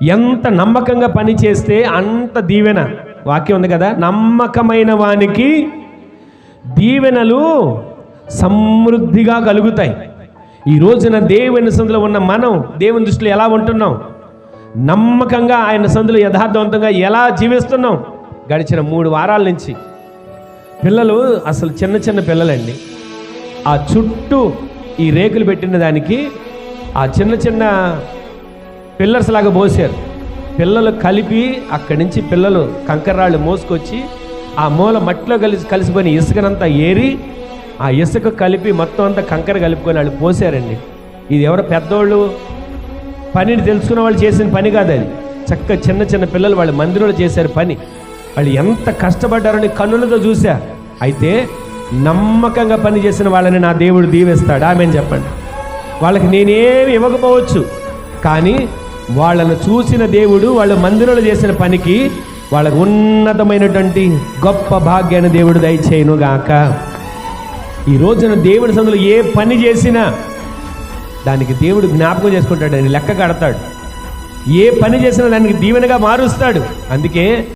ఎంత నమ్మకంగా పని చేస్తే అంత దీవెన. వాక్యం ఉంది కదా, నమ్మకమైన వానికి దీవెనలు సమృద్ధిగా కలుగుతాయి. ఈ రోజున దేవుని సందులో ఉన్న మనం దేవుని దృష్టిలో ఎలా ఉంటున్నాం? నమ్మకంగా ఆయన సందులో యథార్థవంతంగా ఎలా జీవిస్తున్నాం? గడిచిన 3 వారాల నుంచి పిల్లలు అసలు చిన్న చిన్న పిల్లలండి. ఆ చుట్టూ ఈ రేకులు పెట్టిన దానికి ఆ చిన్న చిన్న పిల్లర్స్ లాగా పోసారు. పిల్లలు కలిపి అక్కడి నుంచి పిల్లలు కంకర్రాళ్ళు మోసుకొచ్చి ఆ మూల మట్టిలో కలిసిపోయిన ఇసుకనంతా ఏరి ఆ ఇసుక కలిపి మొత్తం అంతా కంకర కలుపుకొని వాళ్ళు పోసారండి. ఇది ఎవరో పెద్దోళ్ళు పనిని తెలుసుకున్న వాళ్ళు చేసిన పని కాదు, అది చక్కగా చిన్న చిన్న పిల్లలు వాళ్ళ మందిరంలో చేశారు పని. వాళ్ళు ఎంత కష్టపడ్డారని కన్నులతో చూశా. అయితే నమ్మకంగా పని చేసిన వాళ్ళని నా దేవుడు దీవిస్తాడు. ఆమెను చెప్పండి. వాళ్ళకి నేనేమి ఇవ్వకపోవచ్చు, కానీ వాళ్ళను చూసిన దేవుడు వాళ్ళ మందిరంలో చేసిన పనికి వాళ్ళకు ఉన్నతమైనటువంటి గొప్ప భాగ్యాన్ని దేవుడు దయచేయును గాక. ఈ రోజున దేవుడి సందులో ఏ పని చేసినా దానికి దేవుడు జ్ఞాపకం చేసుకుంటాడు, లెక్క కడతాడు. ఏ పని చేసినా దానికి దీవెనగా మారుస్తాడు. అందుకే